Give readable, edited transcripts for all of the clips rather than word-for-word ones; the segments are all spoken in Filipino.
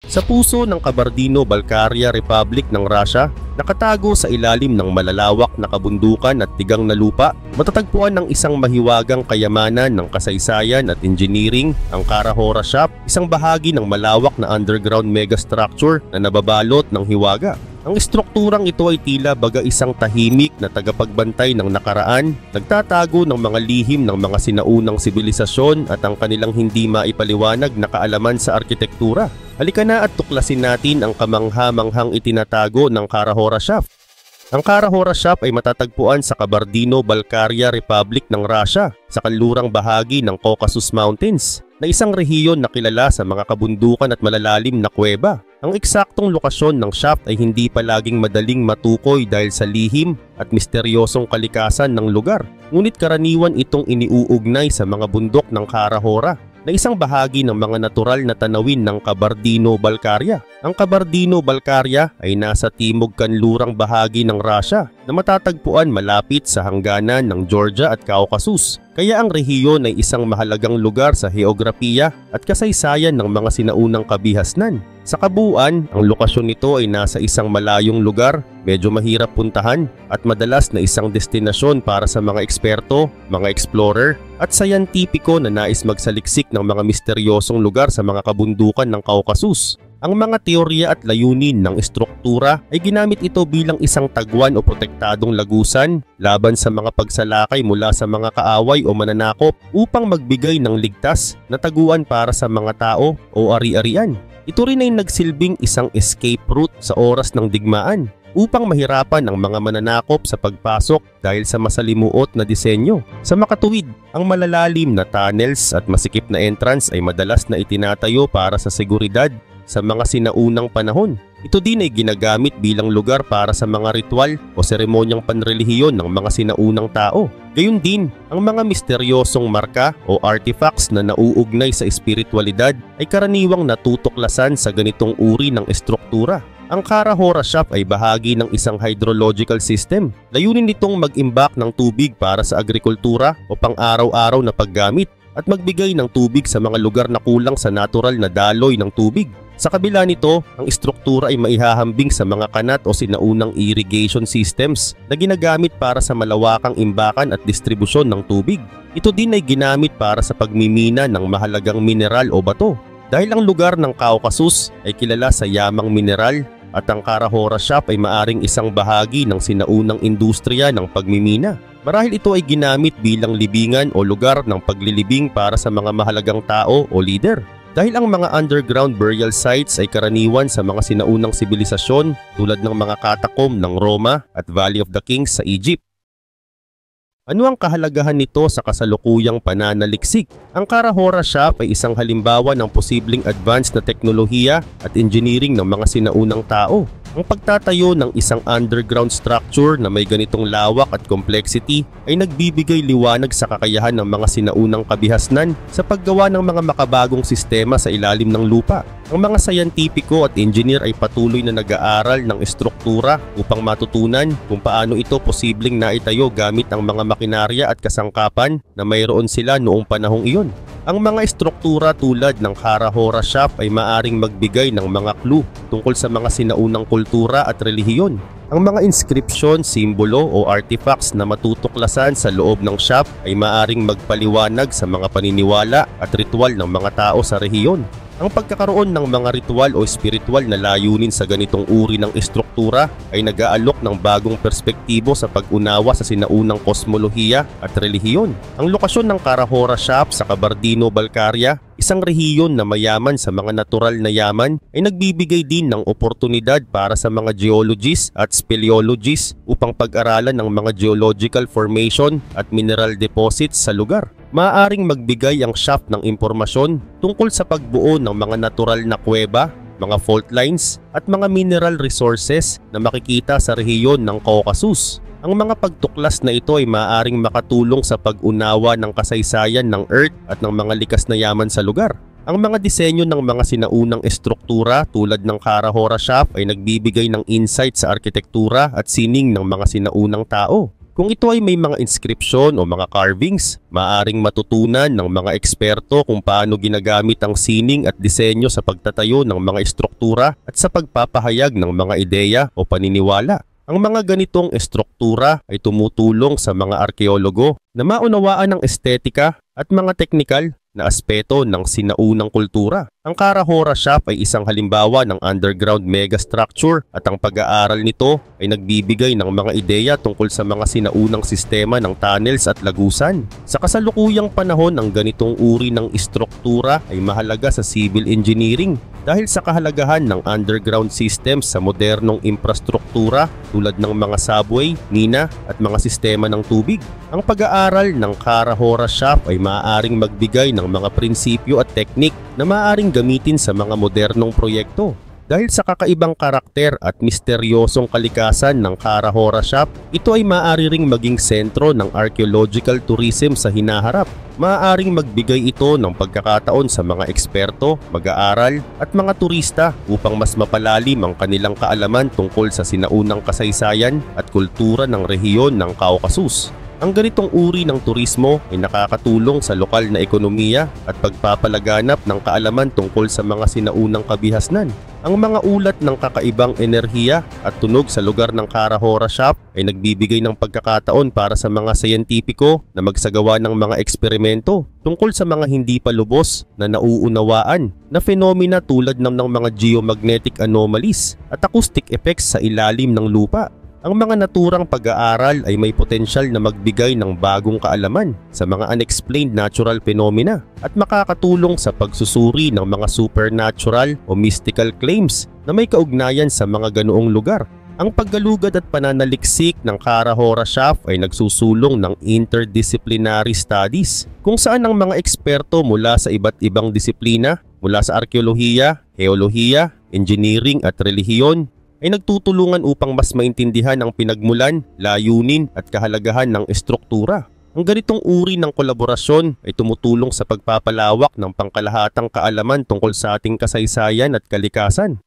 Sa puso ng Kabardino-Balkaria Republic ng Russia, nakatago sa ilalim ng malalawak na kabundukan at tigang na lupa, matatagpuan ng isang mahiwagang kayamanan ng kasaysayan at engineering, ang Kara-Hora Shop, isang bahagi ng malawak na underground megastructure na nababalot ng hiwaga. Ang estrukturang ito ay tila baga isang tahimik na tagapagbantay ng nakaraan, nagtatago ng mga lihim ng mga sinaunang sibilisasyon at ang kanilang hindi maipaliwanag na kaalaman sa arkitektura. Halika na at tuklasin natin ang kamangha-manghang itinatago ng Kara-Hora Shop. Ang Kara-Hora Shop ay matatagpuan sa Kabardino-Balkaria Republic ng Russia, sa kanlurang bahagi ng Caucasus Mountains, na isang rehiyon na kilala sa mga kabundukan at malalalim na kuweba. Ang eksaktong lokasyon ng shop ay hindi palaging madaling matukoy dahil sa lihim at misteryosong kalikasan ng lugar. Ngunit karaniwan itong iniuugnay sa mga bundok ng Kara-Hora, na isang bahagi ng mga natural na tanawin ng Kabardino-Balkaria. Ang Kabardino-Balkaria ay nasa timog kanlurang bahagi ng Russia na matatagpuan malapit sa hangganan ng Georgia at Caucasus. Kaya ang rehiyon ay isang mahalagang lugar sa heograpiya at kasaysayan ng mga sinaunang kabihasnan. Sa kabuuan, ang lokasyon nito ay nasa isang malayong lugar, medyo mahirap puntahan at madalas na isang destinasyon para sa mga eksperto, mga explorer at sayantipiko na nais magsaliksik ng mga misteryosong lugar sa mga kabundukan ng Caucasus. Ang mga teorya at layunin ng estruktura ay ginamit ito bilang isang tagwan o protektadong lagusan laban sa mga pagsalakay mula sa mga kaaway o mananakop upang magbigay ng ligtas na taguan para sa mga tao o ari-arian. Ito rin ay nagsilbing isang escape route sa oras ng digmaan upang mahirapan ang mga mananakop sa pagpasok dahil sa masalimuot na disenyo. Sa makatuwid, ang malalalim na tunnels at masikip na entrance ay madalas na itinatayo para sa seguridad sa mga sinaunang panahon. Ito din ay ginagamit bilang lugar para sa mga ritual o seremonyang panrelihiyon ng mga sinaunang tao. Gayun din, ang mga misteryosong marka o artifacts na nauugnay sa espiritualidad ay karaniwang natutuklasan sa ganitong uri ng estruktura. Ang Kara-Hora Shop ay bahagi ng isang hydrological system. Layunin nitong mag-imbak ng tubig para sa agrikultura o pang-araw-araw na paggamit at magbigay ng tubig sa mga lugar na kulang sa natural na daloy ng tubig. Sa kabila nito, ang estruktura ay maihahambing sa mga kanat o sinaunang irrigation systems na ginagamit para sa malawakang imbakan at distribusyon ng tubig. Ito din ay ginamit para sa pagmimina ng mahalagang mineral o bato. Dahil ang lugar ng Caucasus ay kilala sa yamang mineral at ang Kara-Hora Shop ay maaring isang bahagi ng sinaunang industriya ng pagmimina. Marahil ito ay ginamit bilang libingan o lugar ng paglilibing para sa mga mahalagang tao o leader. Dahil ang mga underground burial sites ay karaniwan sa mga sinaunang sibilisasyon tulad ng mga katakom ng Roma at Valley of the Kings sa Egypt. Ano ang kahalagahan nito sa kasalukuyang pananaliksik? Ang Kara-Hora Shop ay isang halimbawa ng posibleng advanced na teknolohiya at engineering ng mga sinaunang tao. Ang pagtatayo ng isang underground structure na may ganitong lawak at complexity ay nagbibigay liwanag sa kakayahan ng mga sinaunang kabihasnan sa paggawa ng mga makabagong sistema sa ilalim ng lupa. Ang mga sayantipiko at engineer ay patuloy na nag-aaral ng estruktura upang matutunan kung paano ito posibleng naitayo gamit ang mga makinarya at kasangkapan na mayroon sila noong panahong iyon. Ang mga estruktura tulad ng Kara-Hora Shop ay maaring magbigay ng mga clue tungkol sa mga sinaunang kultura at relihiyon. Ang mga inscription, simbolo o artifacts na matutuklasan sa loob ng shop ay maaring magpaliwanag sa mga paniniwala at ritual ng mga tao sa rehiyon. Ang pagkakaroon ng mga ritual o spiritual na layunin sa ganitong uri ng estruktura ay nag-aalok ng bagong perspektibo sa pag-unawa sa sinaunang kosmolohiya at relihiyon. Ang lokasyon ng Kara-Hora Shop sa Kabardino-Balkaria, isang rehiyon na mayaman sa mga natural na yaman, ay nagbibigay din ng oportunidad para sa mga geologists at speleologists upang pag-aralan ng mga geological formation at mineral deposits sa lugar. Maaaring magbigay ang shop ng impormasyon tungkol sa pagbuo ng mga natural na kuweba, mga fault lines at mga mineral resources na makikita sa rehiyon ng Caucasus. Ang mga pagtuklas na ito ay maaaring makatulong sa pag-unawa ng kasaysayan ng Earth at ng mga likas na yaman sa lugar. Ang mga disenyo ng mga sinaunang estruktura tulad ng Kara-Hora Shop ay nagbibigay ng insight sa arkitektura at sining ng mga sinaunang tao. Kung ito ay may mga inscription o mga carvings, maaaring matutunan ng mga eksperto kung paano ginagamit ang sining at disenyo sa pagtatayo ng mga estruktura at sa pagpapahayag ng mga ideya o paniniwala. Ang mga ganitong estruktura ay tumutulong sa mga arkeologo na maunawaan ang estetika at mga teknikal na aspeto ng sinaunang kultura. Ang Kara-Hora Shaft ay isang halimbawa ng underground megastructure at ang pag-aaral nito ay nagbibigay ng mga ideya tungkol sa mga sinaunang sistema ng tunnels at lagusan. Sa kasalukuyang panahon, ang ganitong uri ng estruktura ay mahalaga sa civil engineering dahil sa kahalagahan ng underground systems sa modernong infrastruktura tulad ng mga subway, mina at mga sistema ng tubig. Ang pag-aaral ng Kara-Hora Shaft ay maaaring magbigay ng mga prinsipyo at teknik na maaaring gamitin sa mga modernong proyekto. Dahil sa kakaibang karakter at misteryosong kalikasan ng Kara-Hora Shaft, ito ay maaari ring maging sentro ng archaeological tourism sa hinaharap. Maaaring magbigay ito ng pagkakataon sa mga eksperto, mag-aaral at mga turista upang mas mapalalim ang kanilang kaalaman tungkol sa sinaunang kasaysayan at kultura ng rehiyon ng Caucasus. Ang ganitong uri ng turismo ay nakakatulong sa lokal na ekonomiya at pagpapalaganap ng kaalaman tungkol sa mga sinaunang kabihasnan. Ang mga ulat ng kakaibang enerhiya at tunog sa lugar ng Kara-Hora Shaft ay nagbibigay ng pagkakataon para sa mga siyentipiko na magsagawa ng mga eksperimento tungkol sa mga hindi pa lubos na nauunawaan na fenomena tulad ng mga geomagnetic anomalies at acoustic effects sa ilalim ng lupa. Ang mga naturang pag-aaral ay may potensyal na magbigay ng bagong kaalaman sa mga unexplained natural phenomena at makakatulong sa pagsusuri ng mga supernatural o mystical claims na may kaugnayan sa mga ganoong lugar. Ang paggalugad at pananaliksik ng Kara-Hora Shaft ay nagsusulong ng interdisciplinary studies kung saan ang mga eksperto mula sa iba't ibang disiplina mula sa arkeolohiya, geolohiya, engineering at relihiyon ay nagtutulungan upang mas maintindihan ang pinagmulan, layunin at kahalagahan ng estruktura. Ang ganitong uri ng kolaborasyon ay tumutulong sa pagpapalawak ng pangkalahatang kaalaman tungkol sa ating kasaysayan at kalikasan.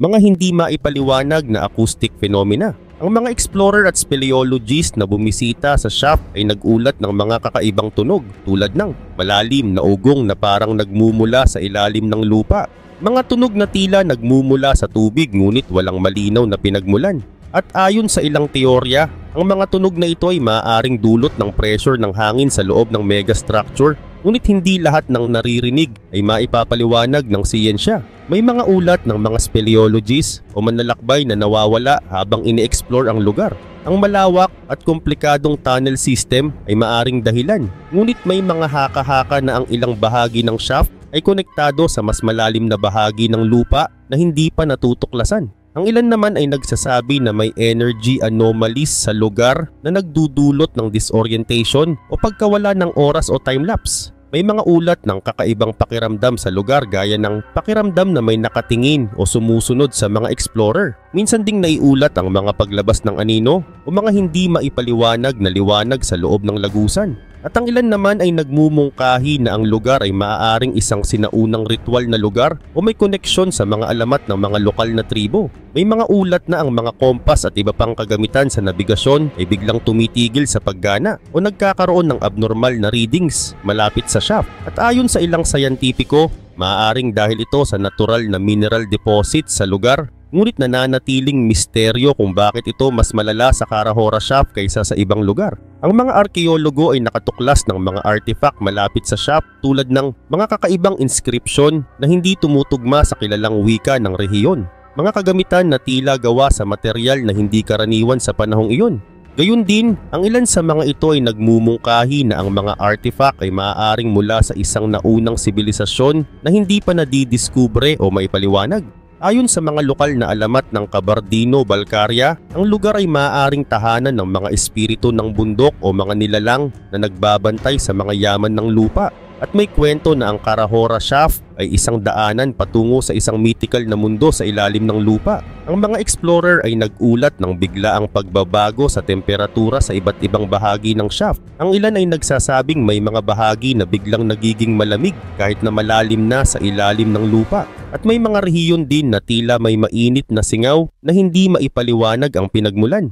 Mga hindi maipaliwanag na acoustic phenomena. Ang mga explorer at speleologists na bumisita sa shaft ay nagulat ng mga kakaibang tunog tulad ng malalim na ugong na parang nagmumula sa ilalim ng lupa. Mga tunog na tila nagmumula sa tubig ngunit walang malinaw na pinagmulan. At ayon sa ilang teorya, ang mga tunog na ito ay maaaring dulot ng pressure ng hangin sa loob ng megastructure, ngunit hindi lahat ng naririnig ay maipapaliwanag ng siyensya. May mga ulat ng mga speleologists o manlalakbay na nawawala habang ini-explore ang lugar. Ang malawak at komplikadong tunnel system ay maaring dahilan, ngunit may mga haka-haka na ang ilang bahagi ng shaft ay konektado sa mas malalim na bahagi ng lupa na hindi pa natutuklasan. Ang ilan naman ay nagsasabi na may energy anomalies sa lugar na nagdudulot ng disorientation o pagkawala ng oras o time-lapse. May mga ulat ng kakaibang pakiramdam sa lugar gaya ng pakiramdam na may nakatingin o sumusunod sa mga explorer. Minsan ding naiulat ang mga paglabas ng anino o mga hindi maipaliwanag na liwanag sa loob ng lagusan. At ang ilan naman ay nagmumungkahi na ang lugar ay maaaring isang sinaunang ritual na lugar o may koneksyon sa mga alamat ng mga lokal na tribo. May mga ulat na ang mga kompas at iba pang kagamitan sa nabigasyon ay biglang tumitigil sa paggana o nagkakaroon ng abnormal na readings malapit sa shaft. At ayon sa ilang sayantipiko, maaaring dahil ito sa natural na mineral deposit sa lugar. Ngunit nananatiling misteryo kung bakit ito mas malala sa Kara-Hora Shaft kaysa sa ibang lugar. Ang mga arkeologo ay nakatuklas ng mga artifact malapit sa shaft tulad ng mga kakaibang inscription na hindi tumutugma sa kilalang wika ng rehiyon. Mga kagamitan na tila gawa sa material na hindi karaniwan sa panahong iyon. Gayun din, ang ilan sa mga ito ay nagmumungkahi na ang mga artifact ay maaaring mula sa isang naunang sibilisasyon na hindi pa nadidiskubre o maipaliwanag. Ayon sa mga lokal na alamat ng Kabardino-Balkaria, ang lugar ay maaaring tahanan ng mga espiritu ng bundok o mga nilalang na nagbabantay sa mga yaman ng lupa. At may kwento na ang Kara-Hora Shaft ay isang daanan patungo sa isang mythical na mundo sa ilalim ng lupa. Ang mga explorer ay nag-ulat ng biglaang pagbabago sa temperatura sa iba't ibang bahagi ng shaft. Ang ilan ay nagsasabing may mga bahagi na biglang nagiging malamig kahit na malalim na sa ilalim ng lupa. At may mga rehiyon din na tila may mainit na singaw na hindi maipaliwanag ang pinagmulan.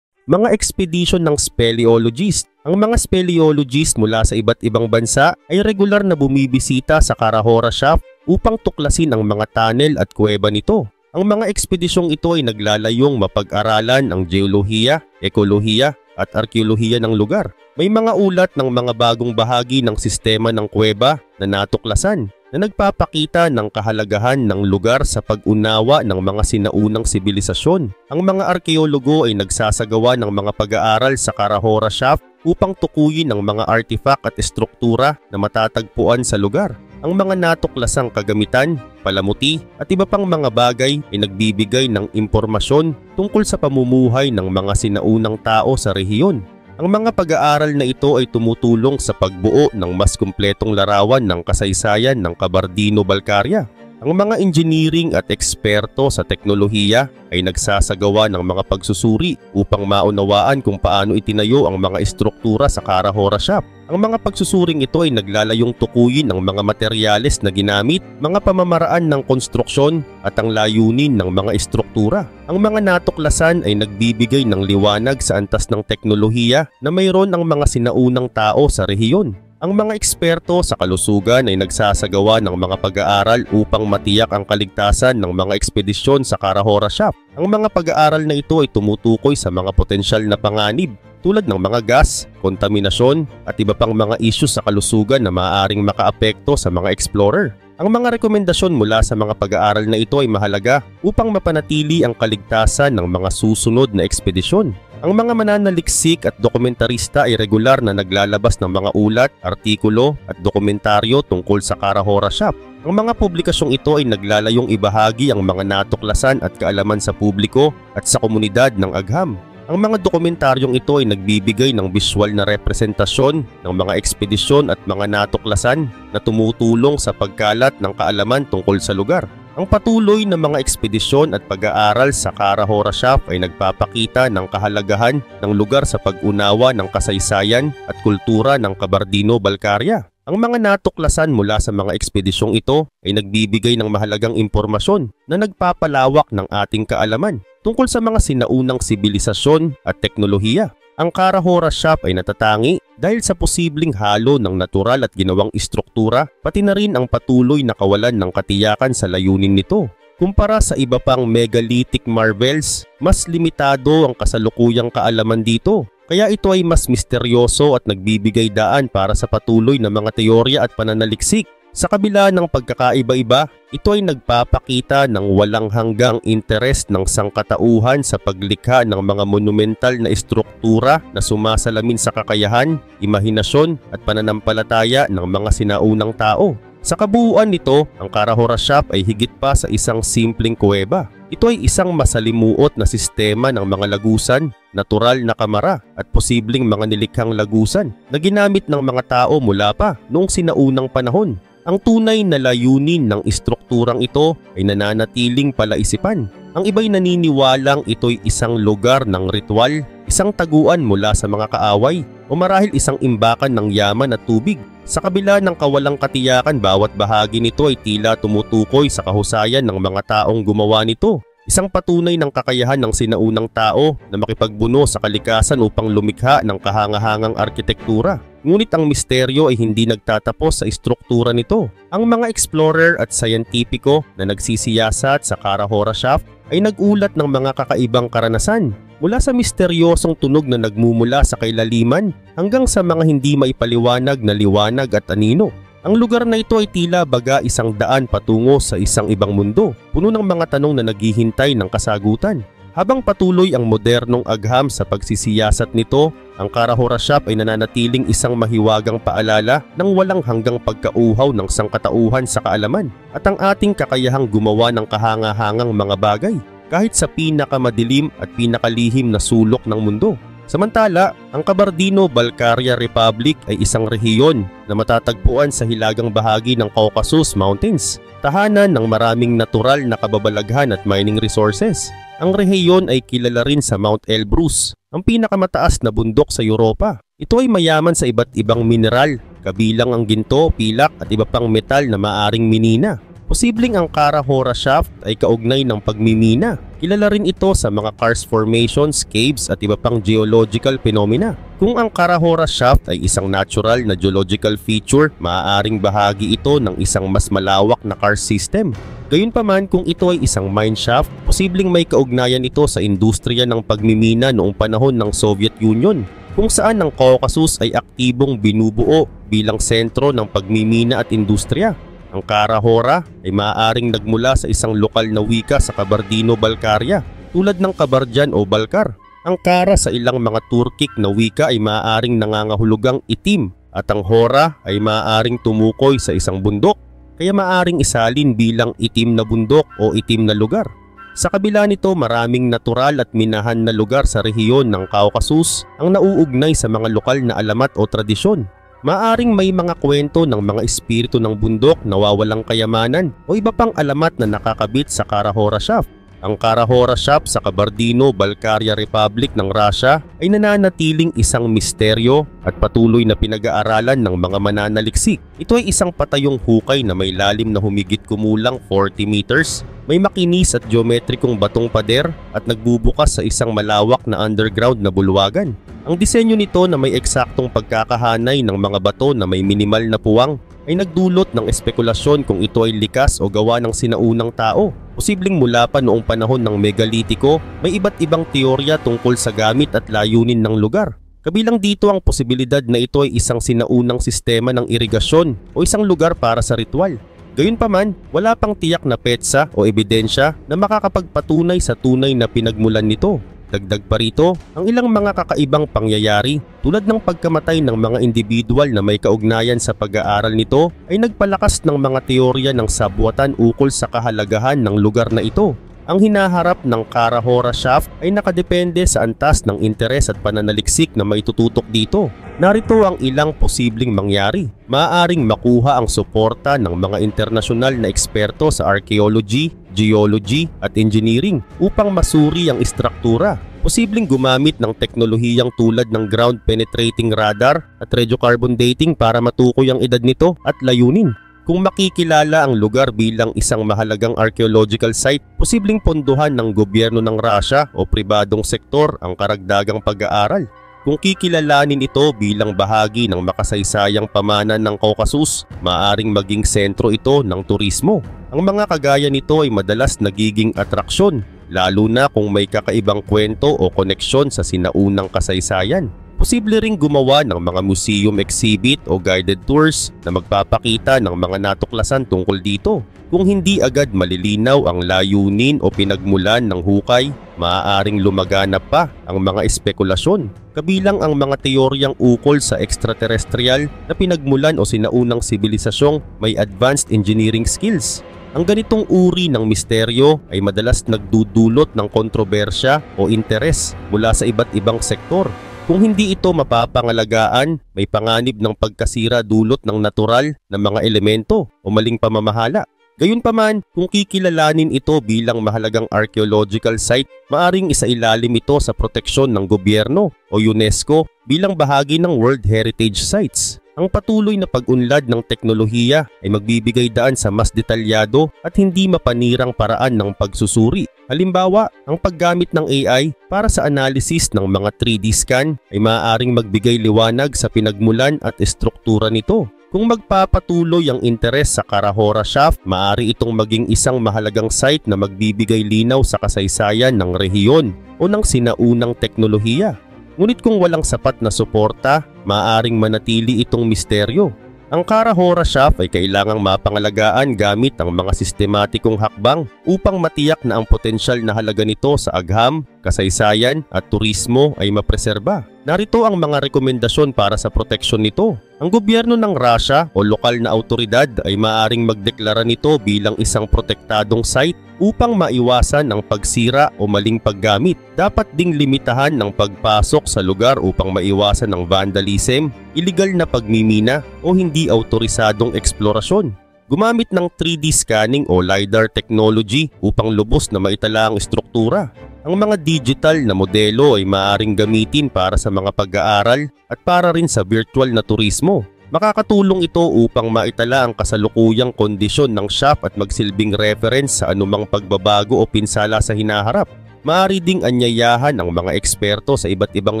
Mga expedition ng speleologist. Ang mga speleologist mula sa iba't ibang bansa ay regular na bumibisita sa Cara-Hora Shaft upang tuklasin ang mga tunnel at kuweba nito. Ang mga ekspedisyong ito ay naglalayong mapag-aralan ang geolohiya, ekolohiya at arkeolohiya ng lugar. May mga ulat ng mga bagong bahagi ng sistema ng kuweba na natuklasan na nagpapakita ng kahalagahan ng lugar sa pag-unawa ng mga sinaunang sibilisasyon. Ang mga arkeologo ay nagsasagawa ng mga pag-aaral sa Cara-Hora Shaft upang tukuyin ang mga artifact at estruktura na matatagpuan sa lugar. Ang mga natuklasang kagamitan, palamuti at iba pang mga bagay ay nagbibigay ng impormasyon tungkol sa pamumuhay ng mga sinaunang tao sa rehiyon. Ang mga pag-aaral na ito ay tumutulong sa pagbuo ng mas kumpletong larawan ng kasaysayan ng Kabardino-Balkaria. Ang mga engineering at eksperto sa teknolohiya ay nagsasagawa ng mga pagsusuri upang maunawaan kung paano itinayo ang mga estruktura sa Cara-Hora Shaft. Ang mga pagsusuring ito ay naglalayong tukuyin ang mga materyales na ginamit, mga pamamaraan ng konstruksyon at ang layunin ng mga estruktura. Ang mga natuklasan ay nagbibigay ng liwanag sa antas ng teknolohiya na mayroon ang mga sinaunang tao sa rehiyon. Ang mga eksperto sa kalusugan ay nagsasagawa ng mga pag-aaral upang matiyak ang kaligtasan ng mga ekspedisyon sa Cara-Hora Shaft. Ang mga pag-aaral na ito ay tumutukoy sa mga potensyal na panganib tulad ng mga gas, kontaminasyon at iba pang mga isyu sa kalusugan na maaaring makaapekto sa mga explorer. Ang mga rekomendasyon mula sa mga pag-aaral na ito ay mahalaga upang mapanatili ang kaligtasan ng mga susunod na ekspedisyon. Ang mga mananaliksik at dokumentarista ay regular na naglalabas ng mga ulat, artikulo at dokumentaryo tungkol sa Cara-Hora Shaft. Ang mga publikasyong ito ay naglalayong ibahagi ang mga natuklasan at kaalaman sa publiko at sa komunidad ng agham. Ang mga dokumentaryong ito ay nagbibigay ng visual na representasyon ng mga ekspedisyon at mga natuklasan na tumutulong sa pagkalat ng kaalaman tungkol sa lugar. Ang patuloy na mga ekspedisyon at pag-aaral sa Cara-Hora Shaft ay nagpapakita ng kahalagahan ng lugar sa pag-unawa ng kasaysayan at kultura ng Kabardino-Balkaria. Ang mga natuklasan mula sa mga ekspedisyong ito ay nagbibigay ng mahalagang impormasyon na nagpapalawak ng ating kaalaman tungkol sa mga sinaunang sibilisasyon at teknolohiya. Ang Cara-Hora Shaft ay natatangi dahil sa posibleng halo ng natural at ginawang istruktura, pati na rin ang patuloy na kawalan ng katiyakan sa layunin nito. Kumpara sa iba pang megalithic marvels, mas limitado ang kasalukuyang kaalaman dito. Kaya ito ay mas misteryoso at nagbibigay daan para sa patuloy na mga teorya at pananaliksik. Sa kabila ng pagkakaiba-iba, ito ay nagpapakita ng walang hanggang interes ng sangkatauhan sa paglikha ng mga monumental na estruktura na sumasalamin sa kakayahan, imahinasyon at pananampalataya ng mga sinaunang tao. Sa kabuuan nito, ang Cara-Hora Shaft ay higit pa sa isang simpleng kuweba. Ito ay isang masalimuot na sistema ng mga lagusan, natural na kamara at posibleng mga nilikhang lagusan na ginamit ng mga tao mula pa noong sinaunang panahon. Ang tunay na layunin ng estrukturang ito ay nananatiling palaisipan. Ang iba'y naniniwalang ito'y isang lugar ng ritual, isang taguan mula sa mga kaaway o marahil isang imbakan ng yaman at tubig. Sa kabila ng kawalang katiyakan, bawat bahagi nito ay tila tumutukoy sa kahusayan ng mga taong gumawa nito. Isang patunay ng kakayahan ng sinaunang tao na makipagbuno sa kalikasan upang lumikha ng kahangahangang arkitektura. Ngunit ang misteryo ay hindi nagtatapos sa estruktura nito. Ang mga explorer at scientifico na nagsisiyasat sa Cara-Hora Shaft ay nagulat ng mga kakaibang karanasan. Mula sa misteryosong tunog na nagmumula sa kailaliman hanggang sa mga hindi maipaliwanag na liwanag at anino. Ang lugar na ito ay tila baga isang daan patungo sa isang ibang mundo, puno ng mga tanong na naghihintay ng kasagutan. Habang patuloy ang modernong agham sa pagsisiyasat nito, ang Cara-Hora Shaft ay nananatiling isang mahiwagang paalala ng walang hanggang pagkauhaw ng sangkatauhan sa kaalaman at ang ating kakayahang gumawa ng kahangahangang mga bagay kahit sa pinakamadilim at pinakalihim na sulok ng mundo. Samantala, ang Kabardino-Balkaria Republic ay isang rehiyon na matatagpuan sa hilagang bahagi ng Caucasus Mountains, tahanan ng maraming natural na kababalaghan at mining resources. Ang rehiyon ay kilala rin sa Mount Elbrus, ang pinakamataas na bundok sa Europa. Ito ay mayaman sa iba't ibang mineral, kabilang ang ginto, pilak at iba pang metal na maaring minina. Posibleng ang Cara-Hora Shaft ay kaugnay ng pagmimina. Kilala rin ito sa mga karst formations, caves at iba pang geological phenomena. Kung ang Carahora Shaft ay isang natural na geological feature, maaaring bahagi ito ng isang mas malawak na karst system. Gayunpaman, kung ito ay isang mine shaft, posibleng may kaugnayan ito sa industriya ng pagmimina noong panahon ng Soviet Union, kung saan ang Caucasus ay aktibong binubuo bilang sentro ng pagmimina at industriya. Ang Carahora ay maaaring nagmula sa isang lokal na wika sa Kabardino-Balkaria tulad ng Kabardian o Balkar. Ang Kara sa ilang mga Turkic na wika ay maaaring nangangahulugang itim at ang Hora ay maaaring tumukoy sa isang bundok, kaya maaaring isalin bilang itim na bundok o itim na lugar. Sa kabila nito, maraming natural at minahan na lugar sa rehiyon ng Caucasus ang nauugnay sa mga lokal na alamat o tradisyon. Maaring may mga kwento ng mga espiritu ng bundok na nawawalang kayamanan o iba pang alamat na nakakabit sa Carahora Shaft. Ang Carahora Shaft sa Kabardino-Balkaria Republic ng Russia ay nananatiling isang misteryo at patuloy na pinag-aaralan ng mga mananaliksik. Ito ay isang patayong hukay na may lalim na humigit kumulang 40 meters, may makinis at geometrikong batong pader at nagbubukas sa isang malawak na underground na bulwagan. Ang disenyo nito na may eksaktong pagkakahanay ng mga bato na may minimal na puwang ay nagdulot ng espekulasyon kung ito ay likas o gawa ng sinaunang tao. Posibleng mula pa noong panahon ng Megalitiko, may iba't ibang teorya tungkol sa gamit at layunin ng lugar. Kabilang dito ang posibilidad na ito ay isang sinaunang sistema ng irigasyon o isang lugar para sa ritual. Gayunpaman, wala pang tiyak na petsa o ebidensya na makakapagpatunay sa tunay na pinagmulan nito. Dagdag pa rito, ang ilang mga kakaibang pangyayari tulad ng pagkamatay ng mga individual na may kaugnayan sa pag-aaral nito ay nagpalakas ng mga teorya ng sabwatan ukol sa kahalagahan ng lugar na ito. Ang hinaharap ng Carahora Shaft ay nakadepende sa antas ng interes at pananaliksik na maitututok dito. Narito ang ilang posibleng mangyari. Maaaring makuha ang suporta ng mga internasyonal na eksperto sa archaeology, geology at engineering upang masuri ang istruktura. Posibleng gumamit ng teknolohiyang tulad ng ground penetrating radar at radiocarbon dating para matukoy ang edad nito at layunin. Kung makikilala ang lugar bilang isang mahalagang archaeological site, posibleng pondohan ng gobyerno ng Russia o pribadong sektor ang karagdagang pag-aaral. Kung kikilalanin ito bilang bahagi ng makasaysayang pamanan ng Caucasus, maaaring maging sentro ito ng turismo. Ang mga kagaya nito ay madalas nagiging atraksyon, lalo na kung may kakaibang kwento o koneksyon sa sinaunang kasaysayan. Posible ring gumawa ng mga museum exhibit o guided tours na magpapakita ng mga natuklasan tungkol dito. Kung hindi agad malilinaw ang layunin o pinagmulan ng hukay, maaaring lumaganap pa ang mga espekulasyon. Kabilang ang mga teoryang ukol sa extraterrestrial na pinagmulan o sinaunang sibilisasyong may advanced engineering skills. Ang ganitong uri ng misteryo ay madalas nagdudulot ng kontrobersya o interes mula sa iba't ibang sektor. Kung hindi ito mapapangalagaan, may panganib ng pagkasira dulot ng natural na mga elemento o maling pamamahala. Gayunpaman, kung kikilalanin ito bilang mahalagang archaeological site, maaring isailalim ito sa proteksyon ng gobyerno o UNESCO bilang bahagi ng World Heritage Sites. Ang patuloy na pag-unlad ng teknolohiya ay magbibigay daan sa mas detalyado at hindi mapanirang paraan ng pagsusuri. Halimbawa, ang paggamit ng AI para sa analysis ng mga 3D scan ay maaaring magbigay liwanag sa pinagmulan at estruktura nito. Kung magpapatuloy ang interes sa Carahora Shaft, maaari itong maging isang mahalagang site na magbibigay linaw sa kasaysayan ng rehiyon o ng sinaunang teknolohiya. Ngunit kung walang sapat na suporta, maaaring manatili itong misteryo. Ang Carahora Shaft ay kailangang mapangalagaan gamit ang mga sistematikong hakbang upang matiyak na ang potensyal na halaga nito sa agham, kasaysayan at turismo ay mapreserba. Narito ang mga rekomendasyon para sa proteksyon nito. Ang gobyerno ng Russia o lokal na autoridad ay maaaring magdeklara nito bilang isang protektadong site upang maiwasan ang pagsira o maling paggamit. Dapat ding limitahan ng pagpasok sa lugar upang maiwasan ang vandalism, iligal na pagmimina o hindi autorisadong eksplorasyon. Gumamit ng 3D scanning o LiDAR technology upang lubos na maitala ang estruktura. Ang mga digital na modelo ay maaaring gamitin para sa mga pag-aaral at para rin sa virtual na turismo. Makakatulong ito upang maitala ang kasalukuyang kondisyon ng shaft at magsilbing reference sa anumang pagbabago o pinsala sa hinaharap. Maaari ding anyayahan ang mga eksperto sa iba't ibang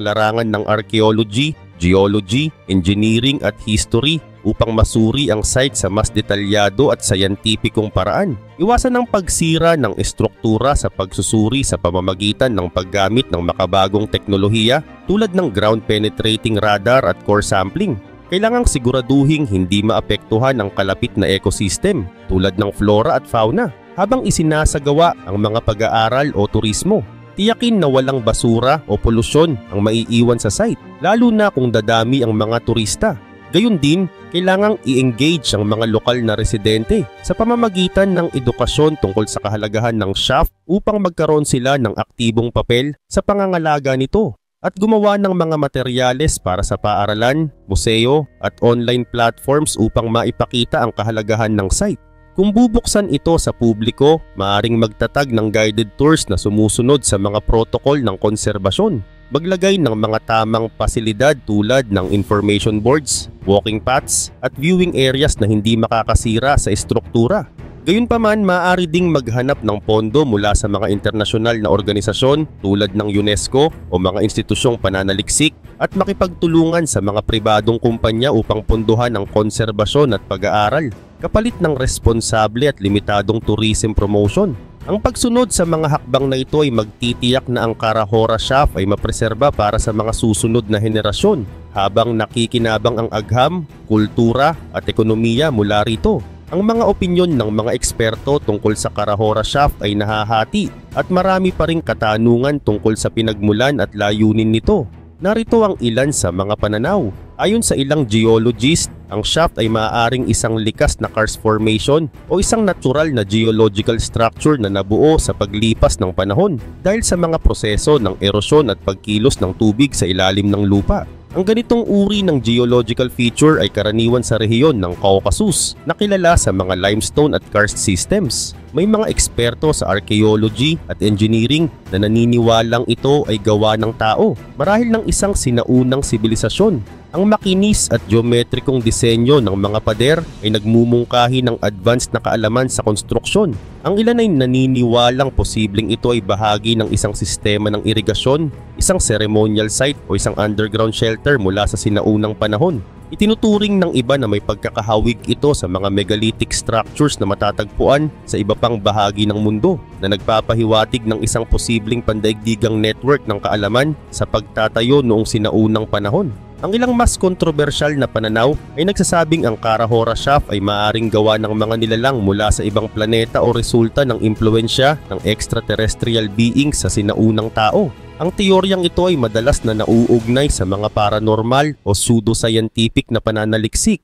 larangan ng archaeology, geology, engineering at history upang masuri ang site sa mas detalyado at sayantipikong paraan. Iwasan ang pagsira ng estruktura sa pagsusuri sa pamamagitan ng paggamit ng makabagong teknolohiya tulad ng ground-penetrating radar at core sampling. Kailangang siguraduhing hindi maapektuhan ang kalapit na ecosystem tulad ng flora at fauna habang isinasagawa ang mga pag-aaral o turismo. Tiyakin na walang basura o polusyon ang maiiwan sa site, lalo na kung dadami ang mga turista. Gayun din, kailangang i-engage ang mga lokal na residente sa pamamagitan ng edukasyon tungkol sa kahalagahan ng shaft upang magkaroon sila ng aktibong papel sa pangangalaga nito at gumawa ng mga materyales para sa paaralan, museo at online platforms upang maipakita ang kahalagahan ng site. Kung bubuksan ito sa publiko, maaring magtatag ng guided tours na sumusunod sa mga protocol ng konserbasyon. Maglagay ng mga tamang pasilidad tulad ng information boards, walking paths at viewing areas na hindi makakasira sa estruktura. Gayunpaman, maaari ding maghanap ng pondo mula sa mga internasyonal na organisasyon tulad ng UNESCO o mga institusyong pananaliksik at makipagtulungan sa mga pribadong kumpanya upang pondohan ang konserbasyon at pag-aaral kapalit ng responsable at limitadong tourism promotion. Ang pagsunod sa mga hakbang na ito ay magtitiyak na ang Cara-Hora Shaft ay mapreserba para sa mga susunod na henerasyon habang nakikinabang ang agham, kultura at ekonomiya mula rito. Ang mga opinyon ng mga eksperto tungkol sa Cara-Hora Shaft ay nahahati at marami pa ring katanungan tungkol sa pinagmulan at layunin nito. Narito ang ilan sa mga pananaw. Ayon sa ilang geologists, ang shaft ay maaaring isang likas na karst formation o isang natural na geological structure na nabuo sa paglipas ng panahon dahil sa mga proseso ng erosyon at pagkilos ng tubig sa ilalim ng lupa. Ang ganitong uri ng geological feature ay karaniwan sa rehiyon ng Caucasus na kilala sa mga limestone at karst systems. May mga eksperto sa archaeology at engineering na naniniwalang ito ay gawa ng tao marahil ng isang sinaunang sibilisasyon. Ang makinis at geometrikong disenyo ng mga pader ay nagmumungkahi ng advanced na kaalaman sa konstruksyon. Ang ilan ay naniniwalang posibleng ito ay bahagi ng isang sistema ng irigasyon, isang ceremonial site o isang underground shelter mula sa sinaunang panahon. Itinuturing ng iba na may pagkakahawig ito sa mga megalithic structures na matatagpuan sa iba pang bahagi ng mundo na nagpapahiwatig ng isang posibleng pandaigdigang network ng kaalaman sa pagtatayo noong sinaunang panahon. Ang ilang mas kontrobersyal na pananaw ay nagsasabing ang Cara-Hora Shaft ay maaaring gawa ng mga nilalang mula sa ibang planeta o resulta ng impluensya ng extraterrestrial beings sa sinaunang tao. Ang teoryang ito ay madalas na nauugnay sa mga paranormal o pseudo-scientific na pananaliksik